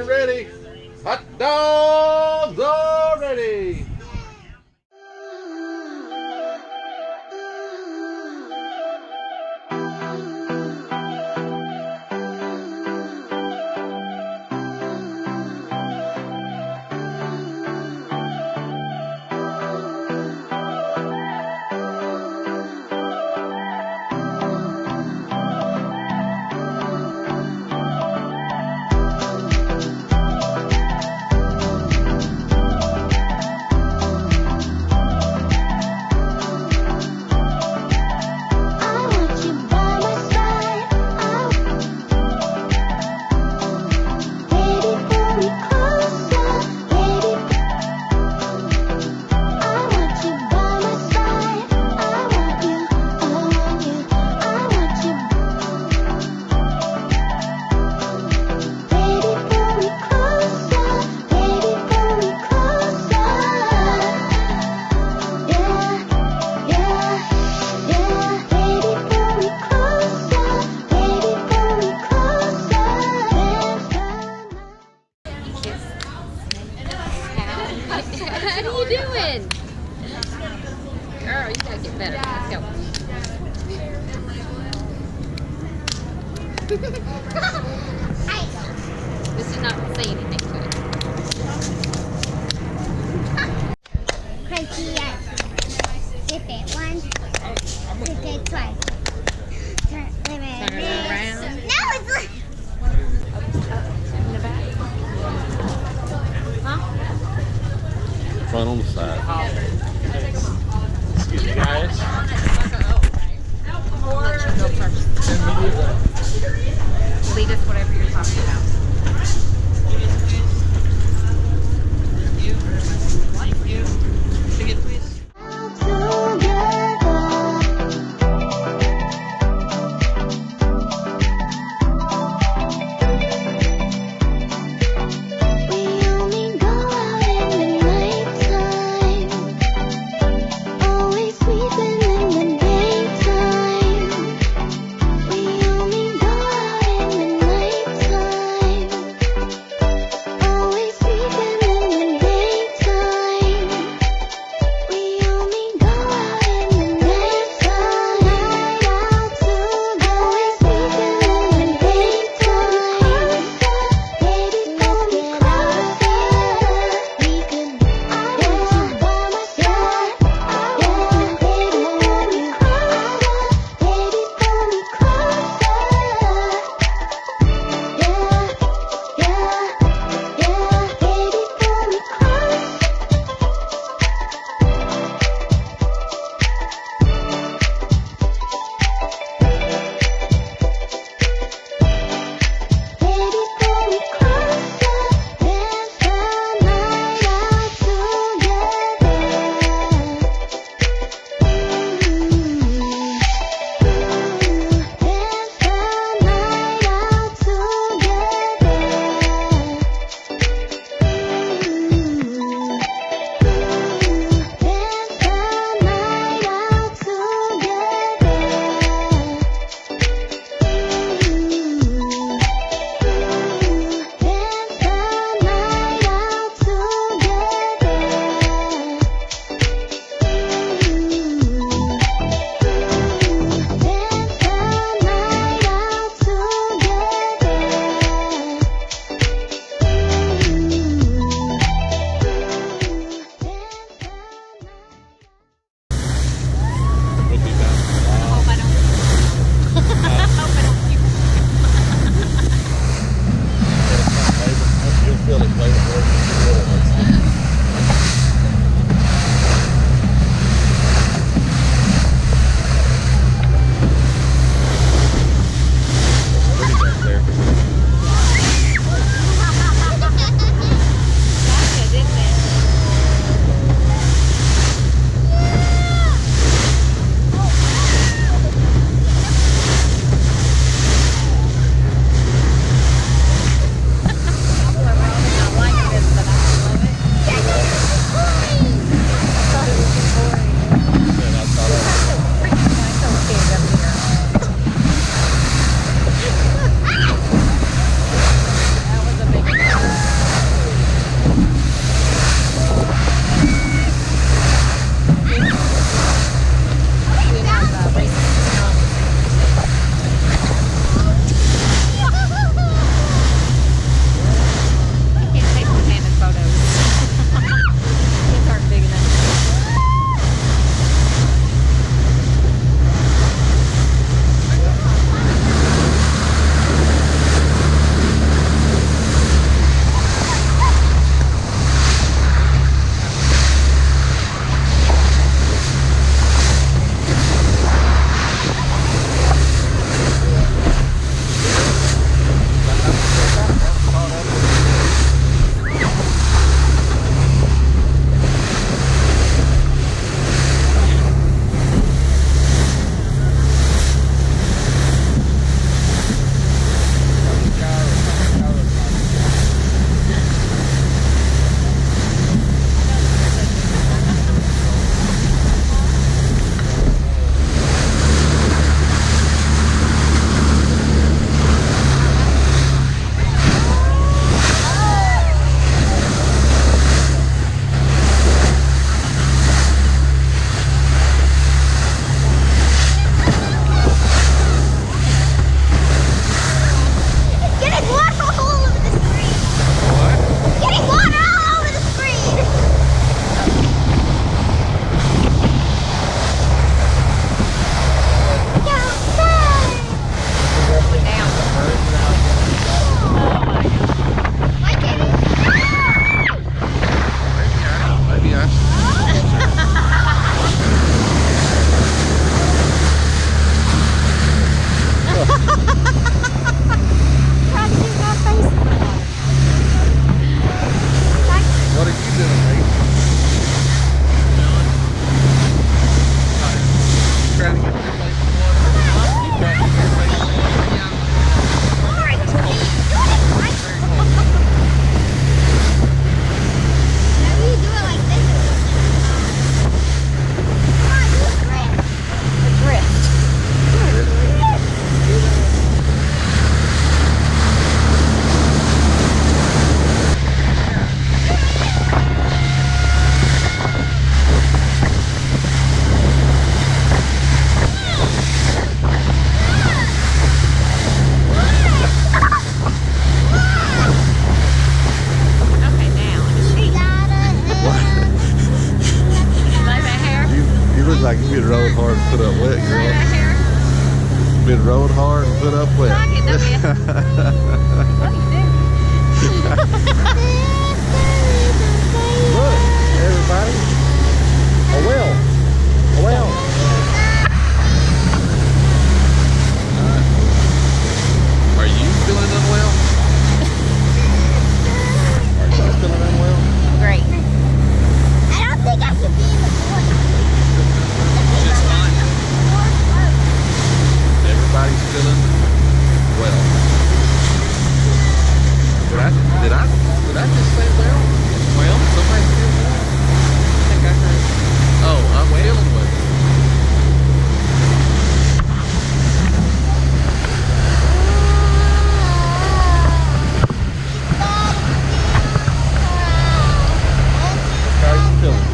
and ready. Hot dogs are ready. How are you doing? Girl, you gotta get better. Let's go. This is not say anything to it. Crunchy, yes. Dip it once. Dip it twice. Turn it around. No, it's like... In the back. Huh? Front on the side. Excuse me, guys. I'll let you go first. Lead us whatever you're talking about. Thank you. Ticket, please. We only go out in the nighttime. like you been rode hard and put up wet, Right girl. here. Been rode hard and put up wet. Look, everybody. A whale. A whale. Are you feeling unwell? Are you feeling unwell? Great. I don't think I should be in the water. Just fine. Everybody's feeling well. Did I just say well? Well, somebody said well. I think I heard. Oh, I'm feeling well. How are you feeling?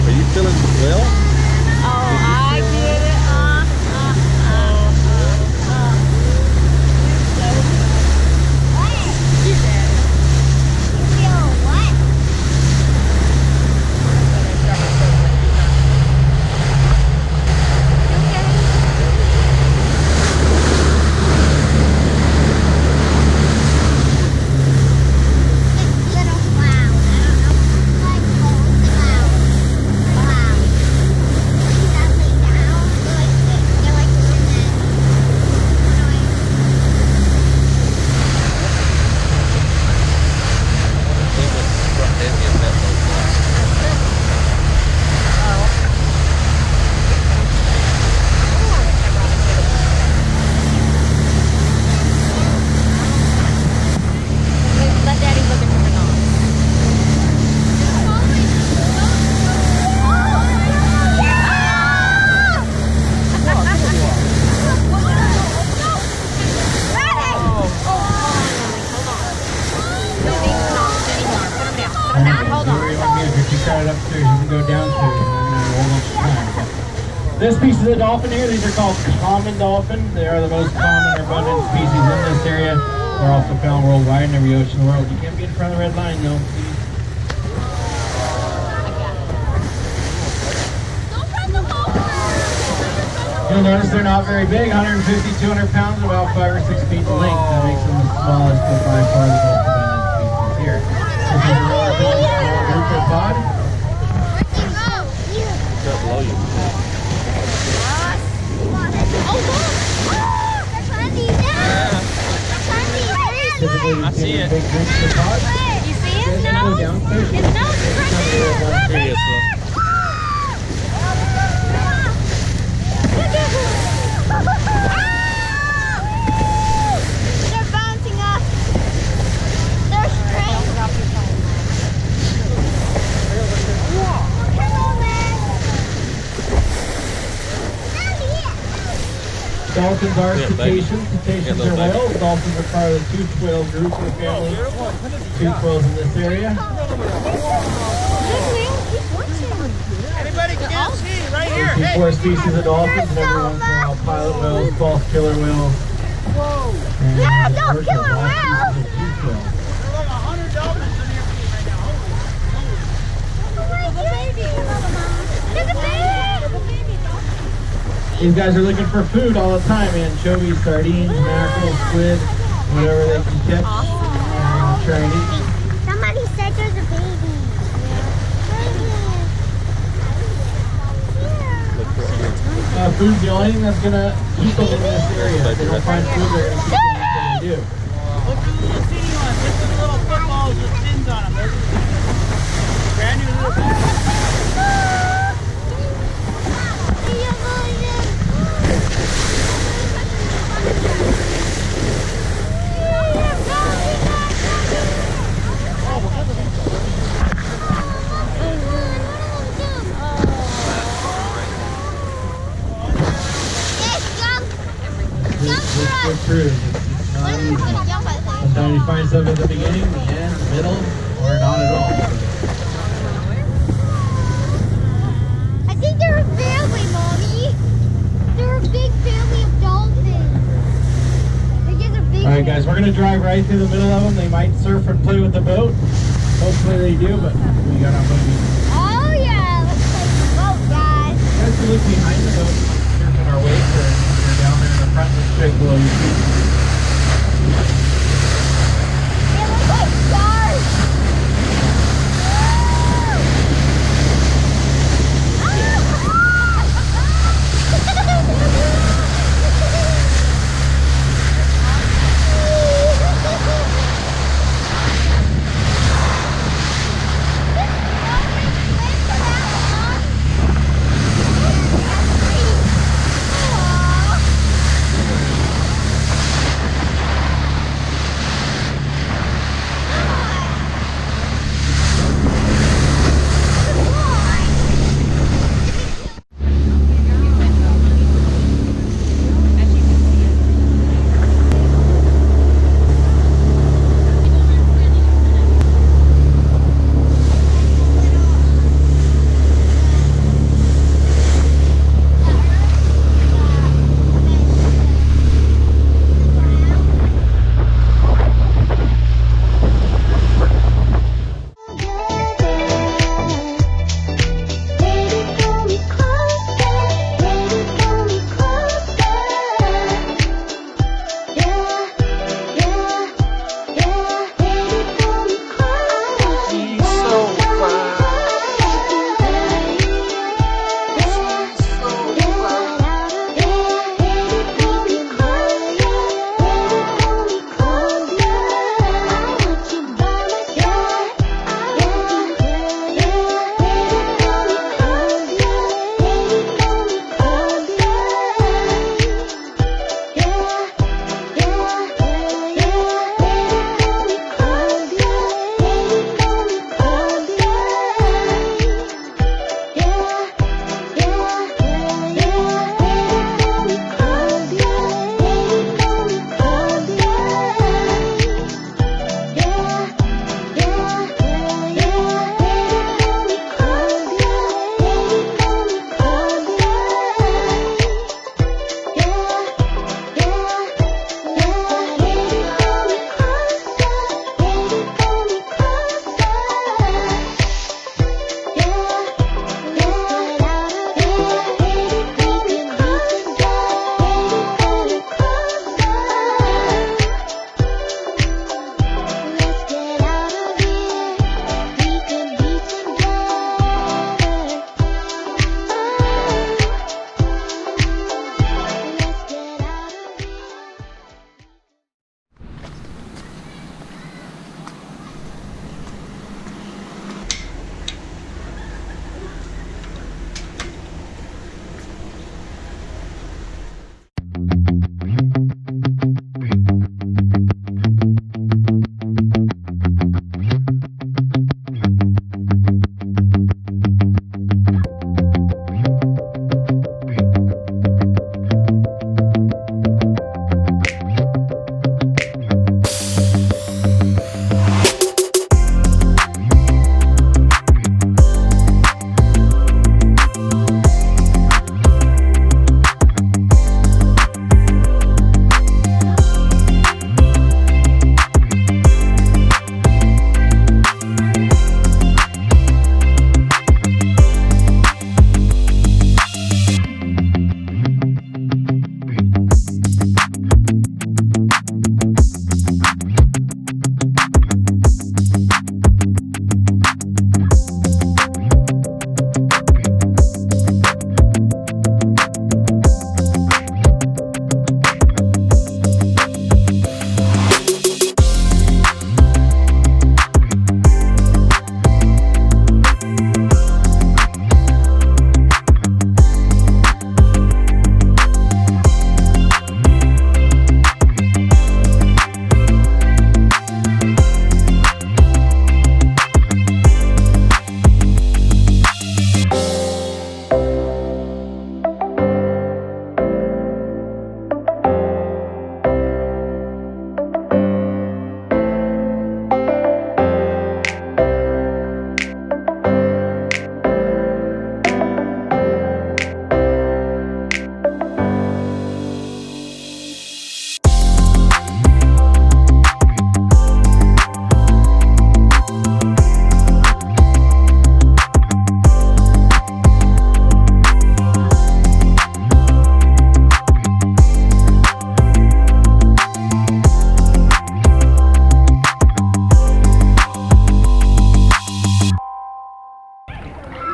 Are you feeling well? Oh, I get it. You feel what? Little cloud. I don't know. Like cold cloud. Cloud. That lay down. They're like women. Let Daddy look at your nose. Hold on. If you got it upstairs, you can go downstairs. This piece of the dolphin here, these are called common dolphin. They are the most common or abundant species in this area. They're also found worldwide in every ocean in the world. You can't be in front of the red line though, please. You'll notice they're not very big, 150, 200 pounds, about 5 or 6 feet in length. That makes them the smallest, but by far the most abundant species here. This is a relatively small arthropod. Below you. Typically, you I see it. Big groups of pods. You see his Go nose? downstairs. His nose is right there. Here he is, look. They're bouncing up. They're straight. Come on, man. Dolphins are Yeah, baby. cetaceans. Cetaceans Yeah, are little baby. whales. Dolphins are part of the toothed whale group of the family. Toothed whales in this area. Anybody can see right here. There's four species of dolphins, and every once in a while, pilot whales, false killer whales. And Yeah, no commercial killer dolphins whales. and toothed whales. Like 100 dolphins in your feet right now. There's a baby. These guys are looking for food all the time: anchovies, sardines, mackerel, squid, whatever they can catch. And try and eat. Somebody said there's a baby. Food's the only thing that's gonna keep them in this area. If they don't find food, they're gonna keep them until they do. Look at the little teeny ones. Look at the little footballs with fins on them. Those are the brand new little footballs. Good cruise. It's not easy. Sometimes you find stuff at the beginning, the end, the middle, or not at all. I think they're a family, Mommy. They're a big family of dolphins. They're just a big. All right, guys, we're gonna drive right through the middle of them. They might surf and play with the boat. Hopefully they do, but we got our movie. Oh yeah, let's play the boat, guys. Guys, control your seat. It looks like stars.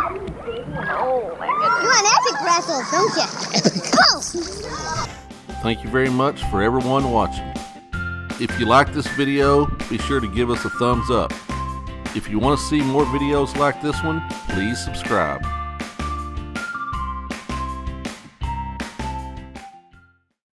You want epic wrestles, don't you? Oh! Thank you very much for everyone watching. If you like this video, be sure to give us a thumbs up. If you want to see more videos like this one, please subscribe.